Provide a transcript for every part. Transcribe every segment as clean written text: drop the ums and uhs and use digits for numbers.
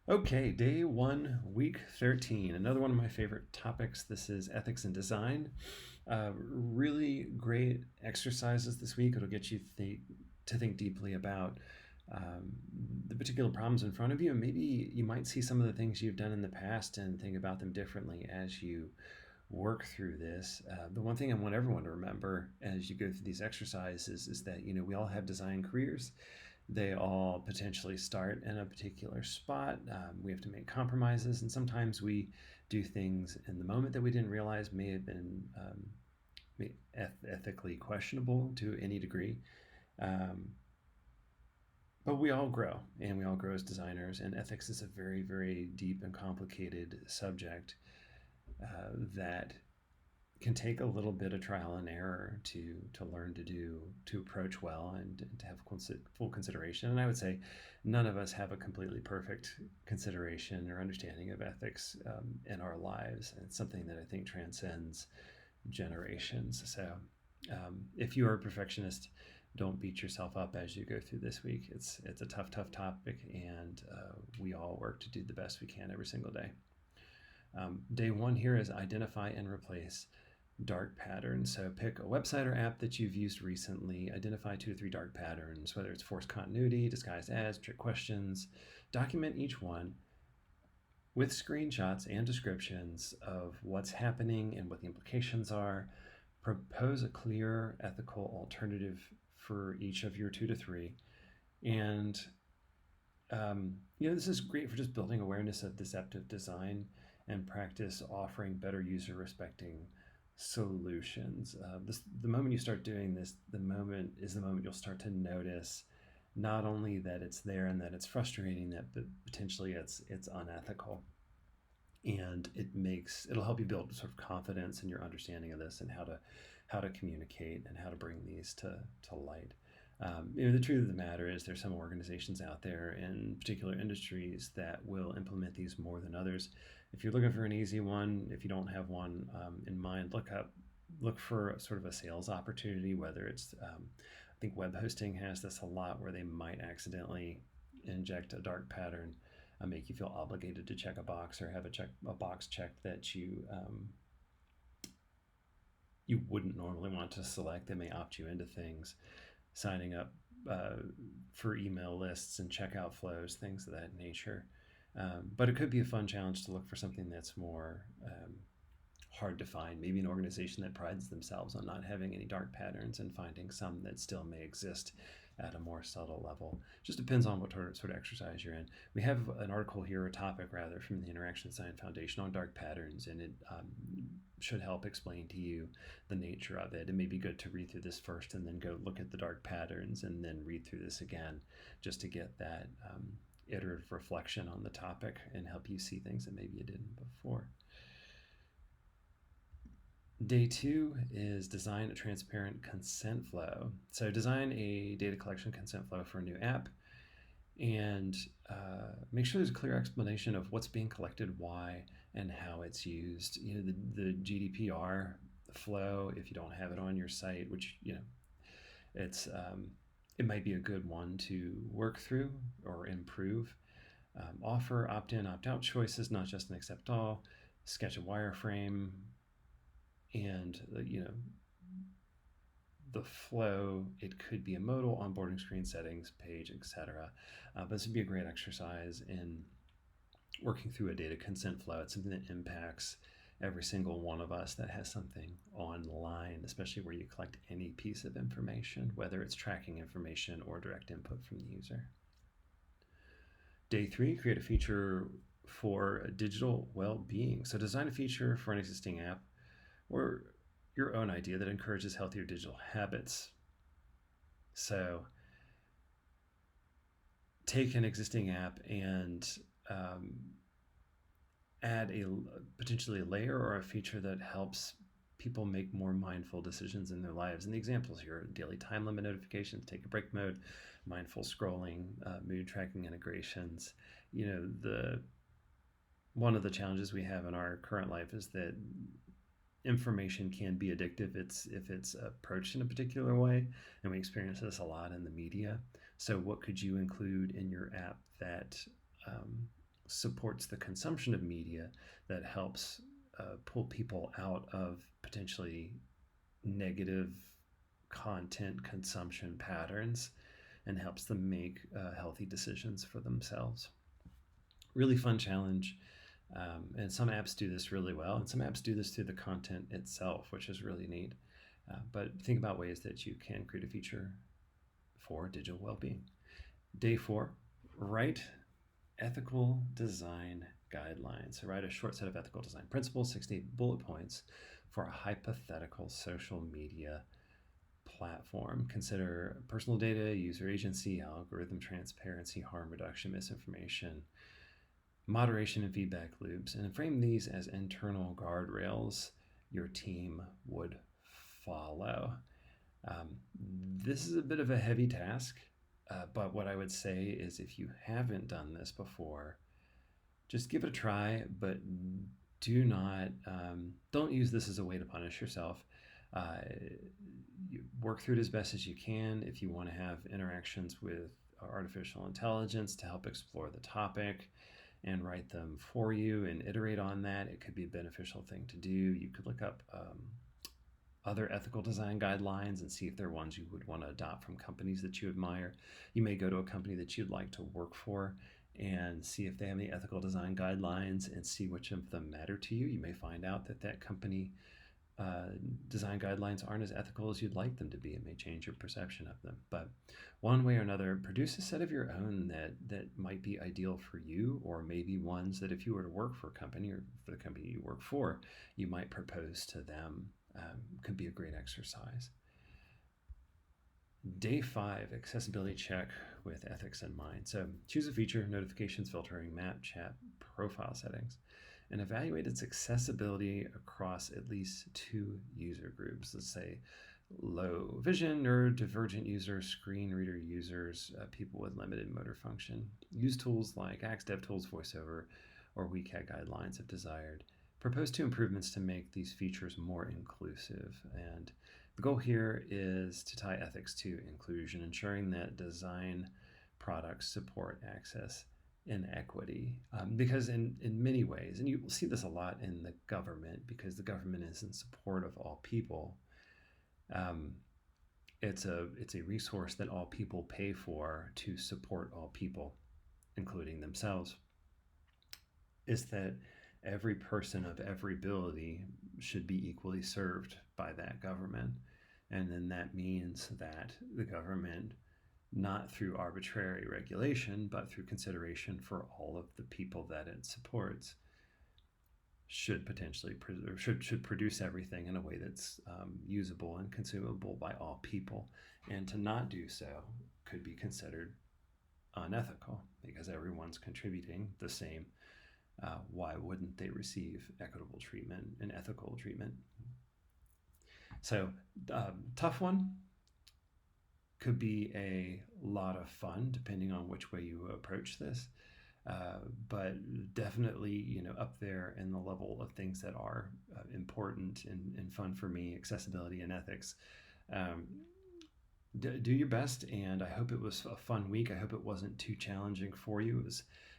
Okay, day one, week 13. Another one of my favorite topics. This is ethics and design. Really great exercises this week. It'll get you to think deeply about um, the particular problems in front of you, and maybe you might see some of the things you've done in the past and think about them differently as you work through this. The one thing I want everyone to remember as you go through these exercises is that we all have design careers. They all potentially start in a particular spot. We have to make compromises, and sometimes we do things in the moment that we didn't realize may have been ethically questionable to any degree. Um, but we all grow, and we all grow as designers, and ethics is a very, very deep and complicated subject that can take a little bit of trial and error to learn to approach well and to have full consideration. And I would say none of us have a completely perfect consideration or understanding of ethics in our lives. And it's something that I think transcends generations. So if you are a perfectionist, don't beat yourself up as you go through this week. It's a tough topic, and we all work to do the best we can every single day. Day one here is identify and replace dark patterns. So pick a website or app that you've used recently, identify 2 to 3 dark patterns, whether it's forced continuity, disguised ads, trick questions. Document each one with screenshots and descriptions of what's happening and what the implications are. Propose a clear ethical alternative for each of your 2 to 3. And this is great for just building awareness of deceptive design and practice offering better user respecting solutions. The moment you start doing this, the moment you'll start to notice not only that it's there and that it's frustrating, that but potentially it's unethical. And it'll help you build sort of confidence in your understanding of this and how to communicate and how to bring these to light. The truth of the matter is there's some organizations out there in particular industries that will implement these more than others. If you're looking for an easy one, if you don't have one in mind, look for sort of a sales opportunity, whether it's, I think web hosting has this a lot where they might accidentally inject a dark pattern, make you feel obligated to check a box or have a box checked that you wouldn't normally want to select. They may opt you into things, signing up for email lists and checkout flows, things of that nature. But it could be a fun challenge to look for something that's more hard to find. Maybe an organization that prides themselves on not having any dark patterns and finding some that still may exist at a more subtle level. Just depends on what sort of exercise you're in. We have an article here, a topic rather, from the Interaction Design Foundation on dark patterns, and it should help explain to you the nature of it. It may be good to read through this first and then go look at the dark patterns and then read through this again just to get that iterative reflection on the topic and help you see things that maybe you didn't before. Day two is design a transparent consent flow. So design a data collection consent flow for a new app and make sure there's a clear explanation of what's being collected, why, and how it's used. The GDPR flow, if you don't have it on your site, which, it's it might be a good one to work through or improve. Offer opt-in, opt-out choices, not just an accept all. Sketch a wireframe, and the flow. It could be a modal, onboarding screen, settings page, etc. But this would be a great exercise in working through a data consent flow. It's something that impacts every single one of us that has something online, especially where you collect any piece of information, whether it's tracking information or direct input from the user. Day three, create a feature for digital well-being. So design a feature for an existing app or your own idea that encourages healthier digital habits. So take an existing app and add potentially a layer or a feature that helps people make more mindful decisions in their lives. And the examples here: daily time limit notifications, take a break mode, mindful scrolling, mood tracking integrations. One of the challenges we have in our current life is that information can be addictive if it's approached in a particular way, and we experience this a lot in the media. So what could you include in your app that supports the consumption of media that helps pull people out of potentially negative content consumption patterns and helps them make healthy decisions for themselves. Really fun challenge. And some apps do this really well, and some apps do this through the content itself, which is really neat. But think about ways that you can create a feature for digital well-being. Day 4, write ethical design guidelines. So write a short set of ethical design principles, 6 to 8 bullet points for a hypothetical social media platform. Consider personal data, user agency, algorithm transparency, harm reduction, misinformation, moderation and feedback loops, and frame these as internal guardrails your team would follow. This is a bit of a heavy task, but what I would say is if you haven't done this before, just give it a try, but don't use this as a way to punish yourself. You work through it as best as you can. If you want to have interactions with artificial intelligence to help explore the topic and write them for you and iterate on that, it could be a beneficial thing to do. You could look up other ethical design guidelines and see if they're ones you would want to adopt from companies that you admire. You may go to a company that you'd like to work for and see if they have any ethical design guidelines and see which of them matter to you. You may find out that company design guidelines aren't as ethical as you'd like them to be. It may change your perception of them. But one way or another, produce a set of your own that might be ideal for you, or maybe ones that if you were to work for a company or for the company you work for, you might propose to them. Could be a great exercise. Day 5, accessibility check with ethics in mind. So choose a feature, notifications, filtering, map, chat, profile settings, and evaluate its accessibility across at least 2 user groups. Let's say low vision, neurodivergent users, screen reader users, people with limited motor function. Use tools like Axe, DevTools, VoiceOver, or WCAG guidelines if desired. Propose 2 improvements to make these features more inclusive. And the goal here is to tie ethics to inclusion, ensuring that design products support access and equity. Because in many ways, and you will see this a lot in the government, because the government is in support of all people, it's a resource that all people pay for to support all people, including themselves, is that every person of every ability should be equally served by that government. And then that means that the government, not through arbitrary regulation, but through consideration for all of the people that it supports, should potentially should produce everything in a way that's usable and consumable by all people. And to not do so could be considered unethical, because everyone's contributing the same. Why wouldn't they receive equitable treatment and ethical treatment? So, tough one. Could be a lot of fun depending on which way you approach this, but definitely, up there in the level of things that are important and fun for me: accessibility and ethics. Do your best, and I hope it was a fun week. I hope it wasn't too challenging for you.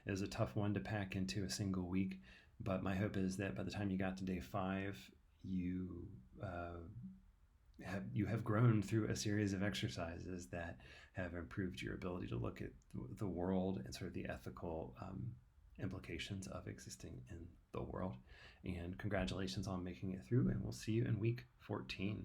It was a tough one to pack into a single week, but my hope is that by the time you got to day 5, you have grown through a series of exercises that have improved your ability to look at the world and sort of the ethical implications of existing in the world. And congratulations on making it through, and we'll see you in week 14.